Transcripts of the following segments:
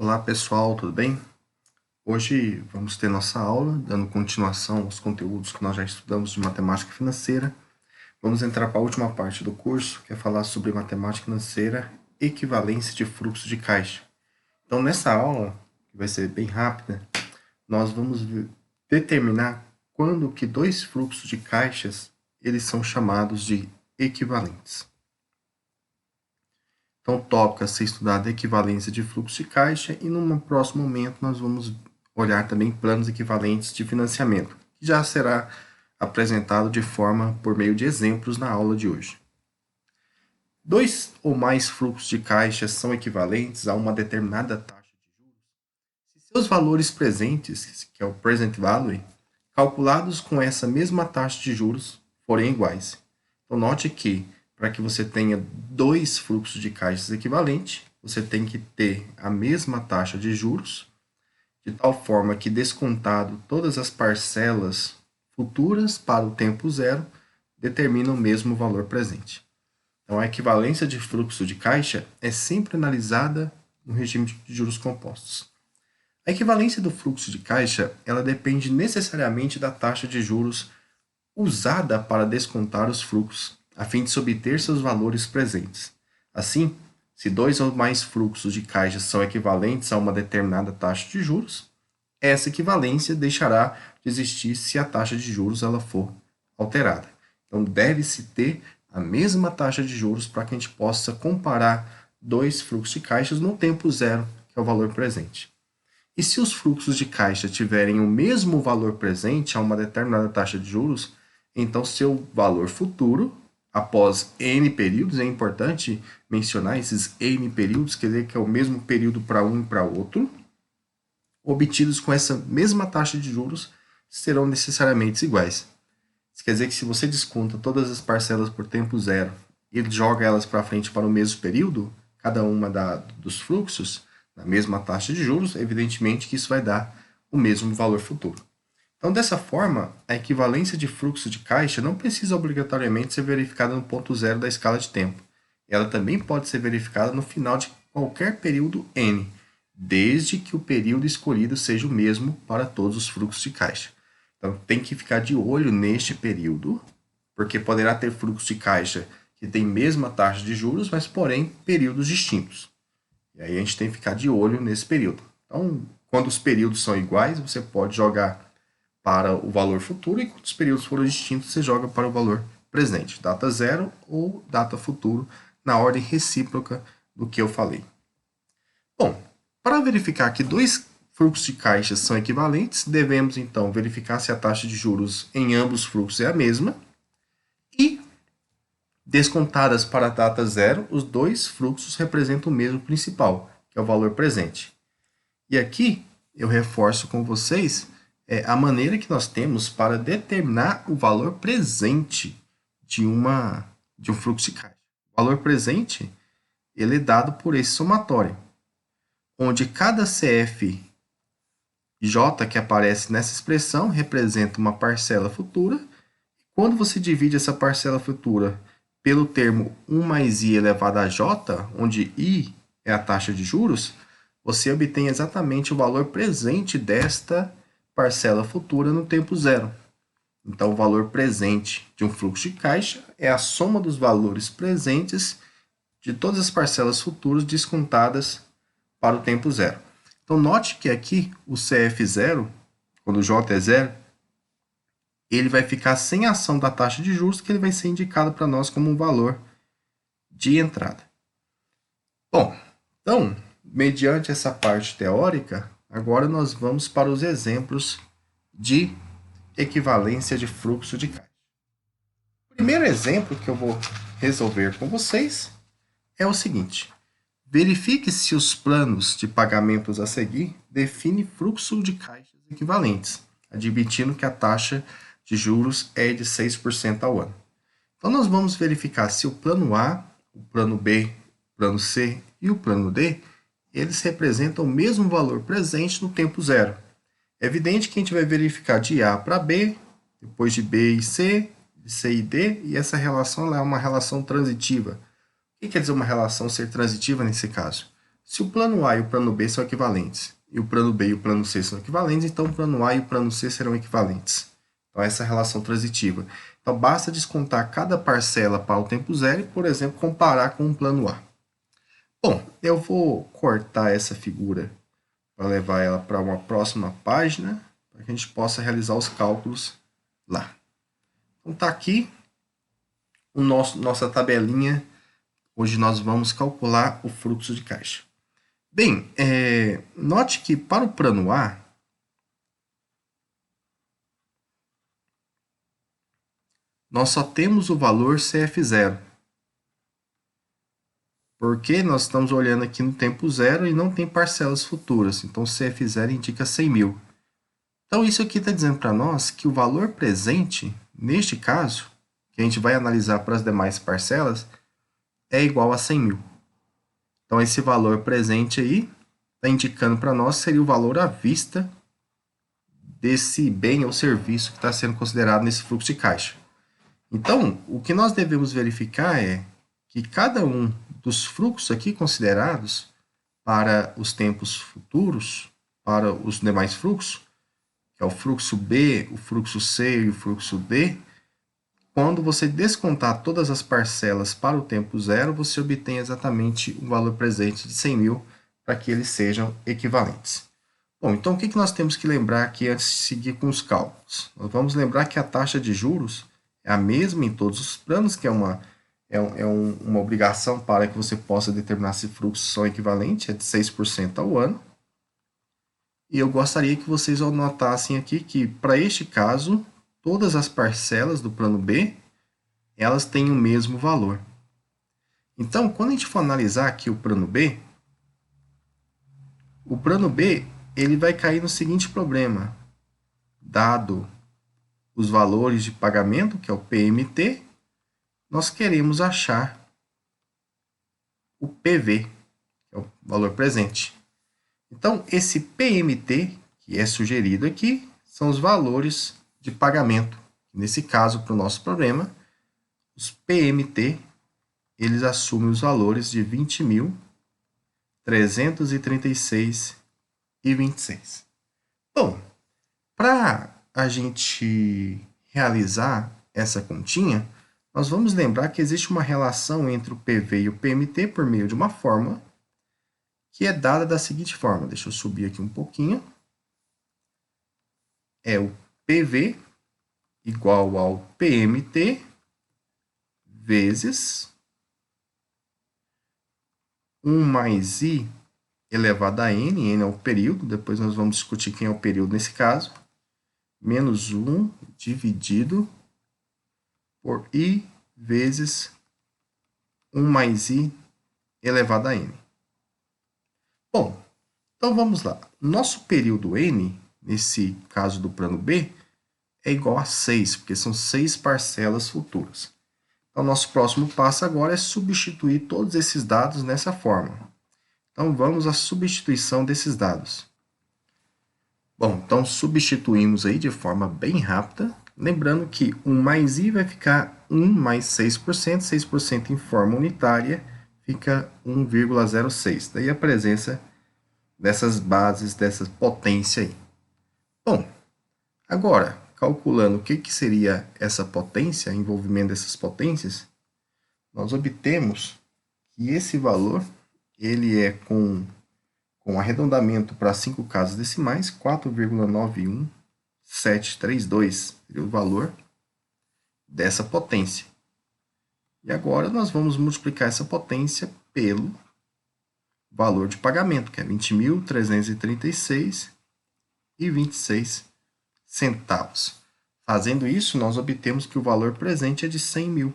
Olá pessoal, tudo bem? Hoje vamos ter nossa aula, dando continuação aos conteúdos que nós já estudamos de matemática financeira. Vamos entrar para a última parte do curso, que é falar sobre matemática financeira, equivalência de fluxo de caixa. Então nessa aula, que vai ser bem rápida, nós vamos determinar quando que dois fluxos de caixas eles são chamados de equivalentes. Então, o tópico a ser estudado é equivalência de fluxo de caixa e, num próximo momento, nós vamos olhar também planos equivalentes de financiamento, que já será apresentado de forma por meio de exemplos na aula de hoje. Dois ou mais fluxos de caixa são equivalentes a uma determinada taxa de juros se seus valores presentes, que é o present value, calculados com essa mesma taxa de juros, forem iguais. Então, note que para que você tenha dois fluxos de caixas equivalentes, você tem que ter a mesma taxa de juros, de tal forma que descontado todas as parcelas futuras para o tempo zero, determina o mesmo valor presente. Então, a equivalência de fluxo de caixa é sempre analisada no regime de juros compostos. A equivalência do fluxo de caixa, ela depende necessariamente da taxa de juros usada para descontar os fluxos, a fim de se obter seus valores presentes. Assim, se dois ou mais fluxos de caixa são equivalentes a uma determinada taxa de juros, essa equivalência deixará de existir se a taxa de juros ela for alterada. Então, deve-se ter a mesma taxa de juros para que a gente possa comparar dois fluxos de caixas no tempo zero, que é o valor presente. E se os fluxos de caixa tiverem o mesmo valor presente a uma determinada taxa de juros, então seu valor futuro, após N períodos, é importante mencionar esses N períodos, quer dizer que é o mesmo período para um e para outro, obtidos com essa mesma taxa de juros, serão necessariamente iguais. Isso quer dizer que se você desconta todas as parcelas por tempo zero e joga elas para frente para o mesmo período, cada uma dos fluxos, na mesma taxa de juros, evidentemente que isso vai dar o mesmo valor futuro. Então, dessa forma, a equivalência de fluxo de caixa não precisa obrigatoriamente ser verificada no ponto zero da escala de tempo. Ela também pode ser verificada no final de qualquer período n, desde que o período escolhido seja o mesmo para todos os fluxos de caixa. Então, tem que ficar de olho neste período, porque poderá ter fluxo de caixa que tem mesma taxa de juros, mas, porém, períodos distintos. E aí a gente tem que ficar de olho nesse período. Então, quando os períodos são iguais, você pode jogar para o valor futuro, e quando os períodos forem distintos, você joga para o valor presente, data zero ou data futuro, na ordem recíproca do que eu falei. Bom, para verificar que dois fluxos de caixa são equivalentes, devemos então verificar se a taxa de juros em ambos fluxos é a mesma e, descontadas para a data zero, os dois fluxos representam o mesmo principal, que é o valor presente. E aqui eu reforço com vocês a maneira que nós temos para determinar o valor presente de um fluxo de caixa. O valor presente ele é dado por esse somatório, onde cada CFJ que aparece nessa expressão representa uma parcela futura. Quando você divide essa parcela futura pelo termo 1 mais i elevado a j, onde i é a taxa de juros, você obtém exatamente o valor presente desta parcela futura no tempo zero. Então, o valor presente de um fluxo de caixa é a soma dos valores presentes de todas as parcelas futuras descontadas para o tempo zero. Então, note que aqui o CF0, quando o J é zero, ele vai ficar sem ação da taxa de juros, que ele vai ser indicado para nós como um valor de entrada. Bom, então, mediante essa parte teórica, agora nós vamos para os exemplos de equivalência de fluxo de caixa. O primeiro exemplo que eu vou resolver com vocês é o seguinte. Verifique se os planos de pagamentos a seguir definem fluxo de caixas equivalentes, admitindo que a taxa de juros é de 6% ao ano. Então, nós vamos verificar se o plano A, o plano B, o plano C e o plano D, eles representam o mesmo valor presente no tempo zero. É evidente que a gente vai verificar de A para B, depois de B e C, de C e D, e essa relação é uma relação transitiva. O que quer dizer uma relação ser transitiva nesse caso? Se o plano A e o plano B são equivalentes, e o plano B e o plano C são equivalentes, então o plano A e o plano C serão equivalentes. Então, essa é a relação transitiva. Então, basta descontar cada parcela para o tempo zero e, por exemplo, comparar com o plano A. Bom, eu vou cortar essa figura para levar ela para uma próxima página, para que a gente possa realizar os cálculos lá. Então, está aqui nossa tabelinha. Hoje nós vamos calcular o fluxo de caixa. Bem, note que para o plano A, nós só temos o valor CF0. Porque nós estamos olhando aqui no tempo zero e não tem parcelas futuras. Então, CF0 indica 100 mil. Então, isso aqui está dizendo para nós que o valor presente, neste caso, que a gente vai analisar para as demais parcelas, é igual a 100 mil. Então, esse valor presente aí está indicando para nós seria o valor à vista desse bem ou serviço que está sendo considerado nesse fluxo de caixa. Então, o que nós devemos verificar é que cada um dos fluxos aqui considerados para os tempos futuros, para os demais fluxos, que é o fluxo B, o fluxo C e o fluxo D, quando você descontar todas as parcelas para o tempo zero, você obtém exatamente o valor presente de 100 mil para que eles sejam equivalentes. Bom, então o que nós temos que lembrar aqui antes de seguir com os cálculos? Nós vamos lembrar que a taxa de juros é a mesma em todos os planos, que é uma obrigação para que você possa determinar se fluxos são equivalentes, é de 6% ao ano. E eu gostaria que vocês anotassem aqui que, para este caso, todas as parcelas do plano B, elas têm o mesmo valor. Então, quando a gente for analisar aqui o plano B, ele vai cair no seguinte problema. Dado os valores de pagamento, que é o PMT, nós queremos achar o PV, que é o valor presente. Então, esse PMT, que é sugerido aqui, são os valores de pagamento. Nesse caso, para o nosso problema, os PMT, eles assumem os valores de 20.336,26. Bom, para a gente realizar essa continha, nós vamos lembrar que existe uma relação entre o PV e o PMT por meio de uma fórmula que é dada da seguinte forma. Deixa eu subir aqui um pouquinho. É o PV igual ao PMT vezes 1 mais I elevado a N. N é o período. Depois nós vamos discutir quem é o período nesse caso. Menos 1 dividido por I vezes 1 mais I elevado a N. Bom, então vamos lá. Nosso período N, nesse caso do plano B, é igual a 6, porque são 6 parcelas futuras. Então, nosso próximo passo agora é substituir todos esses dados nessa forma. Então, vamos à substituição desses dados. Bom, então substituímos aí de forma bem rápida. Lembrando que 1 mais I vai ficar 1 mais 6%, 6% em forma unitária, fica 1,06. Daí a presença dessas bases, dessa potência aí. Bom, agora, calculando o que seria essa potência, envolvimento dessas potências, nós obtemos que esse valor, ele é com arredondamento para 5 casas decimais, 4,91732 seria o valor dessa potência. E agora nós vamos multiplicar essa potência pelo valor de pagamento, que é 20.336,26 centavos. Fazendo isso, nós obtemos que o valor presente é de 100 mil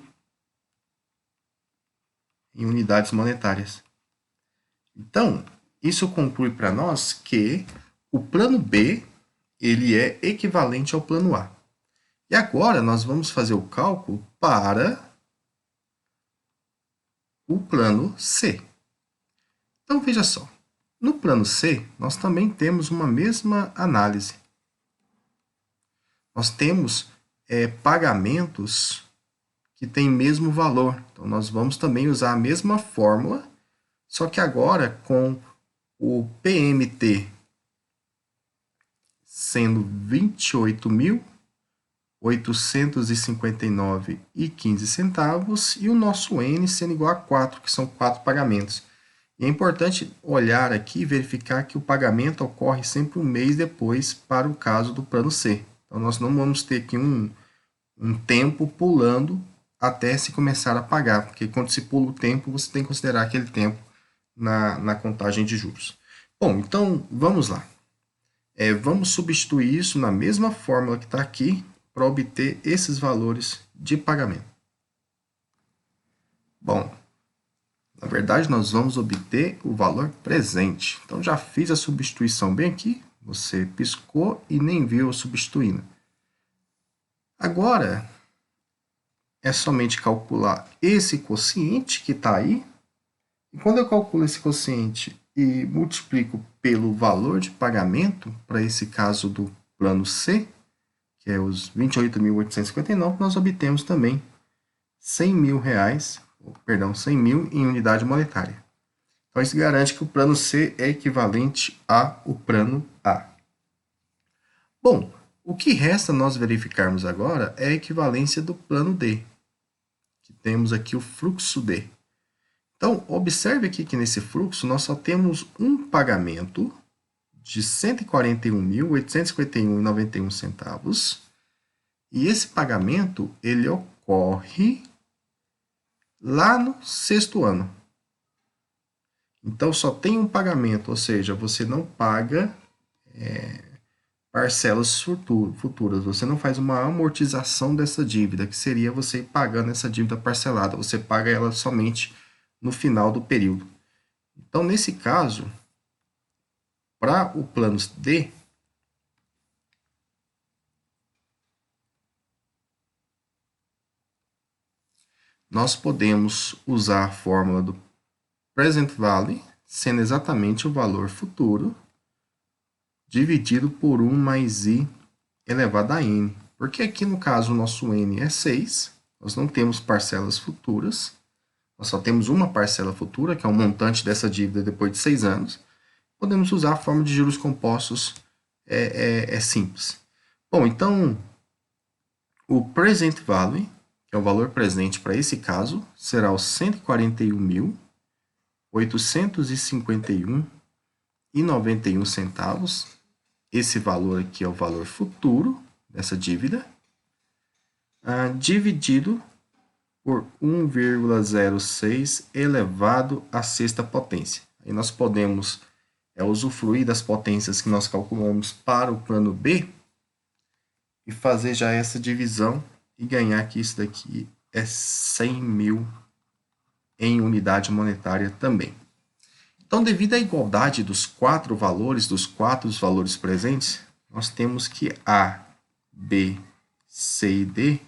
em unidades monetárias. Então, isso conclui para nós que o plano B ele é equivalente ao plano A. E agora nós vamos fazer o cálculo para o plano C. Então, veja só. No plano C, nós também temos uma mesma análise. Nós temos pagamentos que têm mesmo valor. Então, nós vamos também usar a mesma fórmula Só que agora, com o PMT sendo R$ 28.859,15 e o nosso N sendo igual a 4, que são 4 pagamentos. E é importante olhar aqui e verificar que o pagamento ocorre sempre um mês depois para o caso do plano C. Então, nós não vamos ter aqui um tempo pulando até se começar a pagar, porque quando se pula o tempo, você tem que considerar aquele tempo na contagem de juros. Bom, então vamos lá. Vamos substituir isso na mesma fórmula que está aqui para obter esses valores de pagamento. Bom, na verdade nós vamos obter o valor presente. Então já fiz a substituição bem aqui, você piscou e nem viu eu substituindo. Agora é somente calcular esse quociente que está aí. E quando eu calculo esse quociente e multiplico pelo valor de pagamento, para esse caso do plano C, que é os 28.859, nós obtemos também 100 mil reais, perdão, 100 mil em unidade monetária. Então, isso garante que o plano C é equivalente ao plano A. Bom, o que resta nós verificarmos agora é a equivalência do plano D, que temos aqui o fluxo D. Então, observe aqui que nesse fluxo nós só temos um pagamento de R$ 141.851,91. E esse pagamento ele ocorre lá no sexto ano. Então, só tem um pagamento, ou seja, você não paga parcelas futuras. Você não faz uma amortização dessa dívida, que seria você ir pagando essa dívida parcelada. Você paga ela somente no final do período. Então, nesse caso, para o plano D, nós podemos usar a fórmula do present value, sendo exatamente o valor futuro, dividido por 1 mais i elevado a n. Porque aqui, no caso, o nosso n é 6, nós não temos parcelas futuras, nós só temos uma parcela futura, que é o montante dessa dívida depois de 6 anos. Podemos usar a forma de juros compostos simples. Bom, então, o present value, que é o valor presente para esse caso, será os 141.851,91. Esse valor aqui é o valor futuro dessa dívida, dividido por 1,06 elevado à sexta potência. Aí nós podemos usufruir das potências que nós calculamos para o plano B e fazer já essa divisão e ganhar que isso daqui é 100 mil em unidade monetária também. Então, devido à igualdade dos quatro valores presentes, nós temos que A, B, C e D,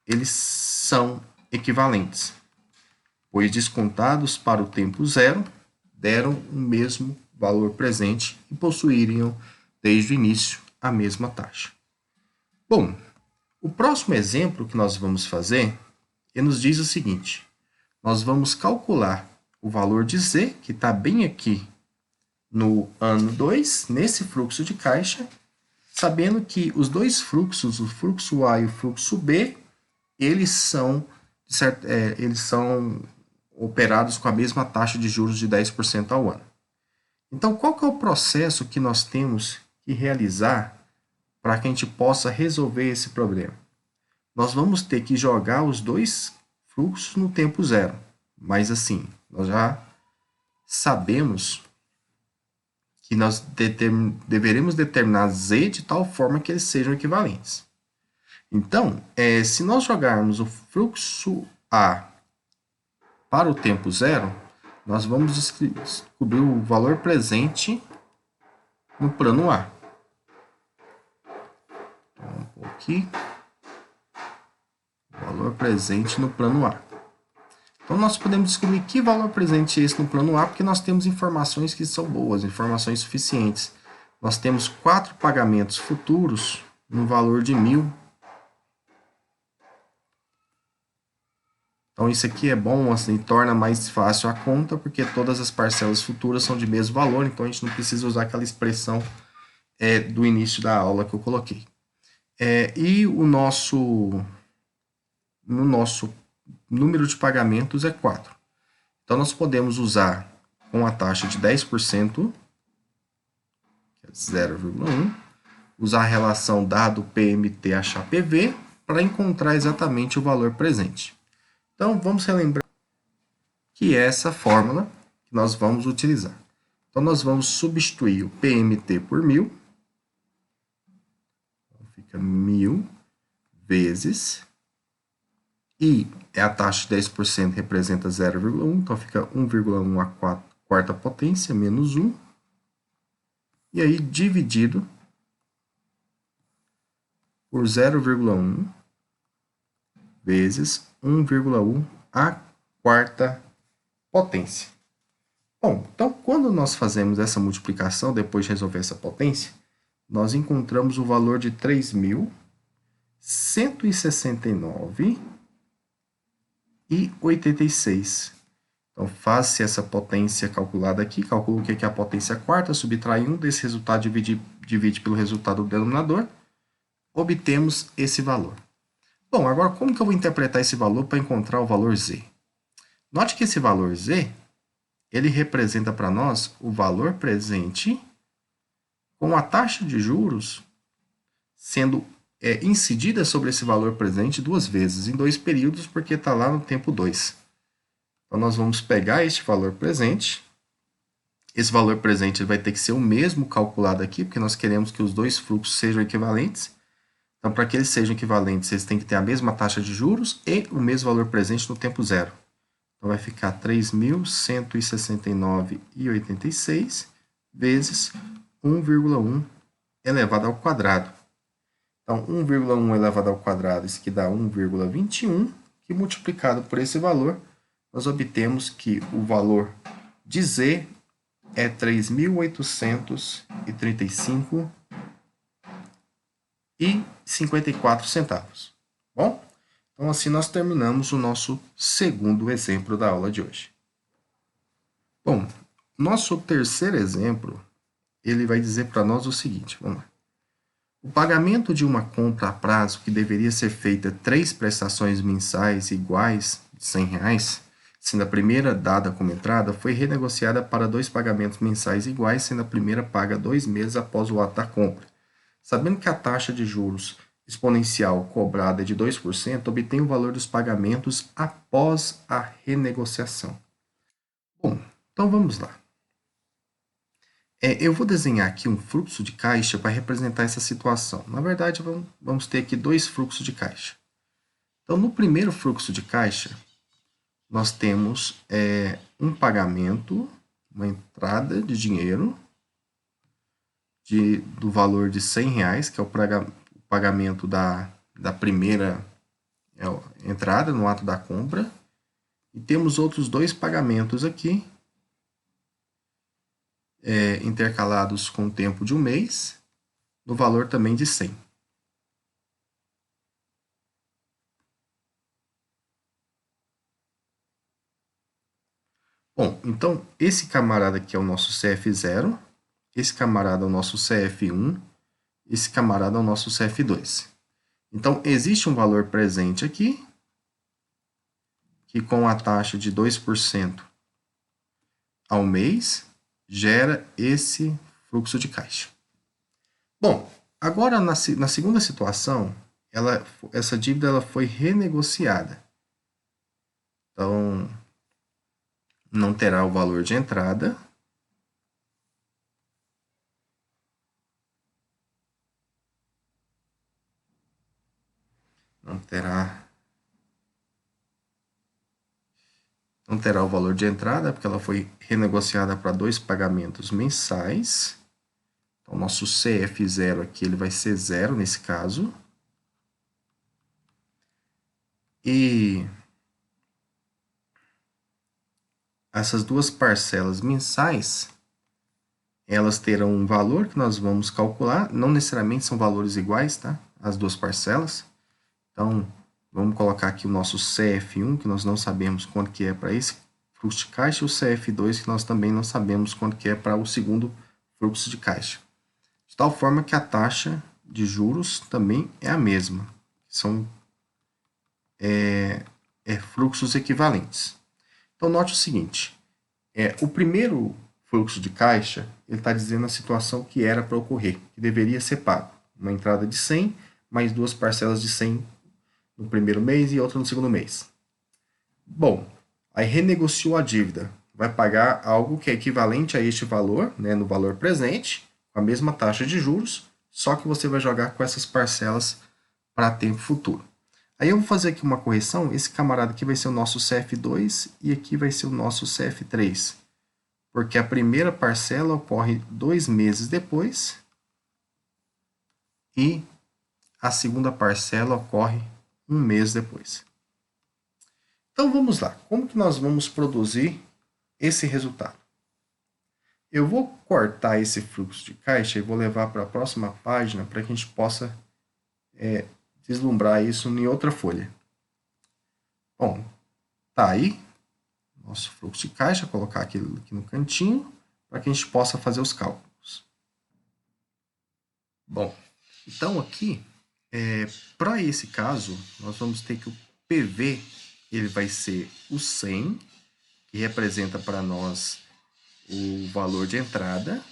eles são equivalentes, pois descontados para o tempo zero, deram o mesmo valor presente e possuiriam, desde o início, a mesma taxa. Bom, o próximo exemplo que nós vamos fazer, ele nos diz o seguinte: nós vamos calcular o valor de Z, que está bem aqui no ano 2, nesse fluxo de caixa, sabendo que os dois fluxos, o fluxo A e o fluxo B, eles são operados com a mesma taxa de juros de 10% ao ano. Então, qual que é o processo que nós temos que realizar para que a gente possa resolver esse problema? Nós vamos ter que jogar os dois fluxos no tempo zero. Mas assim, nós já sabemos que nós deveremos determinar Z de tal forma que eles sejam equivalentes. Então, se nós jogarmos o fluxo A para o tempo zero, nós vamos descobrir o valor presente no plano A. Então, vamos pôr aqui o valor presente no plano A. Então, nós podemos descobrir que valor presente é esse no plano A, porque nós temos informações que são boas, informações suficientes. Nós temos 4 pagamentos futuros no valor de 1.000. Então, isso aqui é bom, assim, torna mais fácil a conta, porque todas as parcelas futuras são de mesmo valor, então a gente não precisa usar aquela expressão do início da aula que eu coloquei. E o nosso número de pagamentos é 4. Então, nós podemos usar com a taxa de 10%, que é 0,1, usar a relação dado PMT achar PV para encontrar exatamente o valor presente. Então, vamos relembrar que é essa fórmula que nós vamos utilizar. Então, nós vamos substituir o PMT por 1.000. Então, fica 1.000 vezes... E a taxa de 10% representa 0,1, então fica 1,1 a quarta potência menos 1. E aí, dividido por 0,1 vezes 1,1 a quarta potência. Bom, então quando nós fazemos essa multiplicação, depois de resolver essa potência, nós encontramos o valor de 3.169,86. Então, faz-se essa potência calculada aqui, calcula o que é a potência quarta, subtrai 1 desse resultado, divide pelo resultado do denominador, obtemos esse valor. Bom, agora como que eu vou interpretar esse valor para encontrar o valor z? Note que esse valor z, ele representa para nós o valor presente com a taxa de juros sendo incidida sobre esse valor presente 2 vezes, em 2 períodos, porque está lá no tempo 2. Então, nós vamos pegar este valor presente. Esse valor presente vai ter que ser o mesmo calculado aqui, porque nós queremos que os dois fluxos sejam equivalentes. Então, para que eles sejam equivalentes, eles têm que ter a mesma taxa de juros e o mesmo valor presente no tempo zero. Então, vai ficar 3.169,86 vezes 1,1 elevado ao quadrado. Então, 1,1 elevado ao quadrado, isso aqui dá 1,21, que multiplicado por esse valor, nós obtemos que o valor de z é 3.835,54 centavos. Bom, então assim nós terminamos o nosso segundo exemplo da aula de hoje. Bom, nosso terceiro exemplo, ele vai dizer para nós o seguinte, vamos lá. O pagamento de uma compra a prazo que deveria ser feita 3 prestações mensais iguais de R$100, sendo a primeira dada como entrada, foi renegociada para 2 pagamentos mensais iguais, sendo a primeira paga 2 meses após o ato da compra. Sabendo que a taxa de juros exponencial cobrada é de 2%, obtém o valor dos pagamentos após a renegociação. Bom, então vamos lá. Eu vou desenhar aqui um fluxo de caixa para representar essa situação. Na verdade, vamos ter aqui 2 fluxos de caixa. Então, no primeiro fluxo de caixa, nós temos um pagamento, uma entrada de dinheiro do valor de R$100, que é o pagamento da primeira entrada no ato da compra. E temos outros 2 pagamentos aqui, intercalados com o tempo de 1 mês, no valor também de 100. Bom, então, esse camarada aqui é o nosso CF0, esse camarada é o nosso CF1, esse camarada é o nosso CF2. Então, existe um valor presente aqui, que com a taxa de 2% ao mês, gera esse fluxo de caixa. Bom, agora na segunda situação, essa dívida ela foi renegociada. Então, não terá o valor de entrada. Não terá o valor de entrada, porque ela foi renegociada para 2 pagamentos mensais. Então, nosso CF0 aqui ele vai ser 0 nesse caso. E essas 2 parcelas mensais, elas terão um valor que nós vamos calcular. Não necessariamente são valores iguais, tá? As 2 parcelas. Então, Vamos colocar aqui o nosso CF1, que nós não sabemos quanto que é para esse fluxo de caixa, e o CF2, que nós também não sabemos quanto que é para o segundo fluxo de caixa. De tal forma que a taxa de juros também é a mesma. São fluxos equivalentes. Então, note o seguinte. O primeiro fluxo de caixa, ele está dizendo a situação que era para ocorrer, que deveria ser pago. Uma entrada de 100, mais 2 parcelas de 100 no primeiro mês e outra no segundo mês. Bom, aí renegociou a dívida. Vai pagar algo que é equivalente a este valor, né, no valor presente, com a mesma taxa de juros, só que você vai jogar com essas parcelas para tempo futuro. Aí eu vou fazer aqui uma correção. Esse camarada aqui vai ser o nosso CF2 e aqui vai ser o nosso CF3. Porque a primeira parcela ocorre 2 meses depois e a segunda parcela ocorre 1 mês depois. Então vamos lá. Como que nós vamos produzir esse resultado? Eu vou cortar esse fluxo de caixa e vou levar para a próxima página para que a gente possa deslumbrar isso em outra folha. Bom, tá aí nosso fluxo de caixa, colocar aquilo aqui no cantinho para que a gente possa fazer os cálculos. Bom, então aqui, para esse caso, nós vamos ter que o PV ele vai ser o 100, que representa para nós o valor de entrada,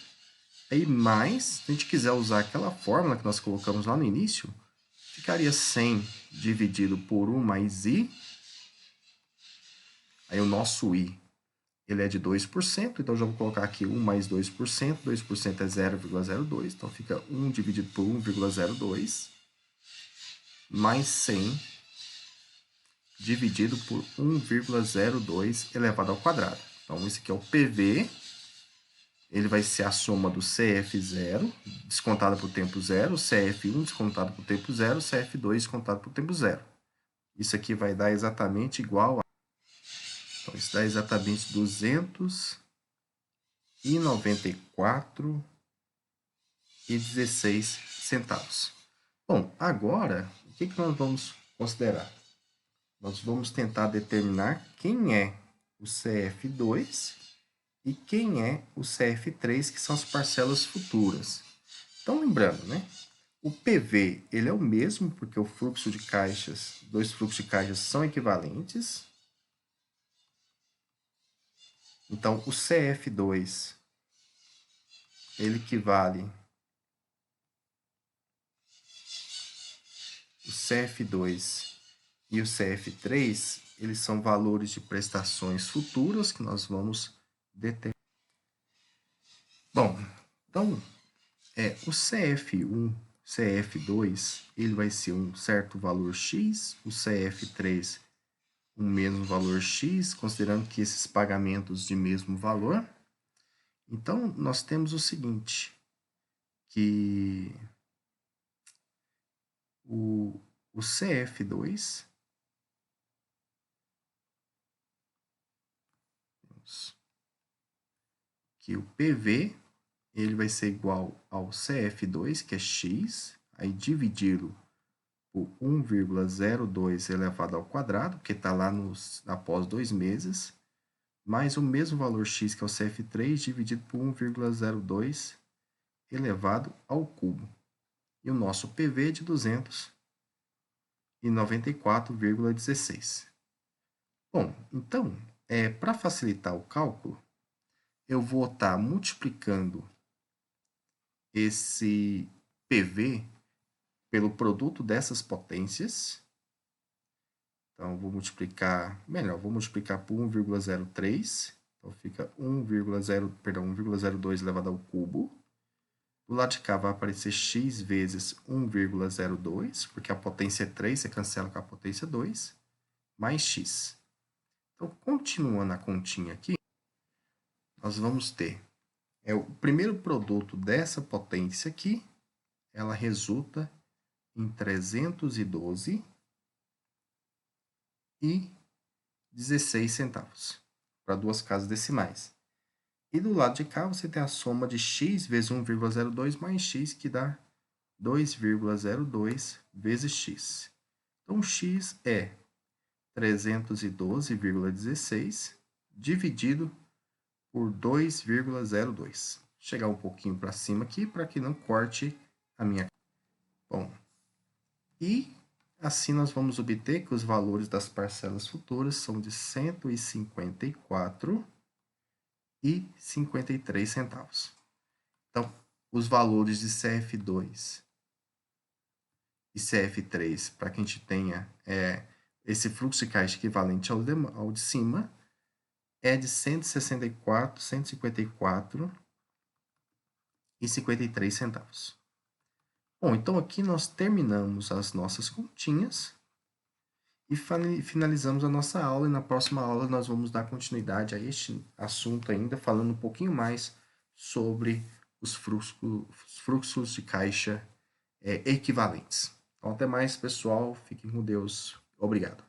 aí mais, se a gente quiser usar aquela fórmula que nós colocamos lá no início, ficaria 100 dividido por 1 mais I, aí o nosso I ele é de 2%, então já vou colocar aqui 1 mais 2%, 2% é 0,02, então fica 1 dividido por 1,02, mais 100 dividido por 1,02 elevado ao quadrado. Então, esse aqui é o PV, ele vai ser a soma do CF0, descontada por tempo zero, CF1 descontado por tempo zero, CF2 descontado por tempo zero. Isso aqui vai dar exatamente igual a... Então, isso dá exatamente 294,16 centavos. Bom, agora, o que nós vamos considerar? Nós vamos tentar determinar quem é o CF2 e quem é o CF3, que são as parcelas futuras. Então, lembrando, né? O PV ele é o mesmo, porque o fluxo de caixas, dois fluxos de caixas são equivalentes. Então, o CF2 ele equivale o CF2 e o CF3, eles são valores de prestações futuras que nós vamos determinar. Bom, então, o CF1, CF2, ele vai ser um certo valor X, o CF3 um mesmo valor X, considerando que esses pagamentos de mesmo valor. Então, nós temos o seguinte, que o CF2 que o PV ele vai ser igual ao CF2, que é X, aí dividido por 1,02 elevado ao quadrado, que está lá após 2 meses, mais o mesmo valor X, que é o CF3, dividido por 1,02 elevado ao cubo. E o nosso PV é de 294,16. Bom, então, para facilitar o cálculo, eu vou estar multiplicando esse PV pelo produto dessas potências. Então, vou multiplicar por 1,03. Então, fica 1,02 elevado ao cubo. Do lado de cá vai aparecer x vezes 1,02, porque a potência é 3, você cancela com a potência 2, mais x. Então, continuando a continha aqui, nós vamos ter o primeiro produto dessa potência aqui, ela resulta em 312,16 centavos, para duas casas decimais. E do lado de cá você tem a soma de x vezes 1,02 mais x, que dá 2,02 vezes x. Então, x é 312,16 dividido por 2,02. Chegar um pouquinho para cima aqui para que não corte a minha. Bom, e assim nós vamos obter que os valores das parcelas futuras são de 154,53 centavos. Então, os valores de CF2 e CF3, para que a gente tenha esse fluxo de caixa equivalente ao de cima, é de 154,53 centavos. Bom, então aqui nós terminamos as nossas continhas e finalizamos a nossa aula. E na próxima aula nós vamos dar continuidade a este assunto ainda, falando um pouquinho mais sobre os fluxos de caixa equivalentes. Então, até mais, pessoal. Fiquem com Deus. Obrigado.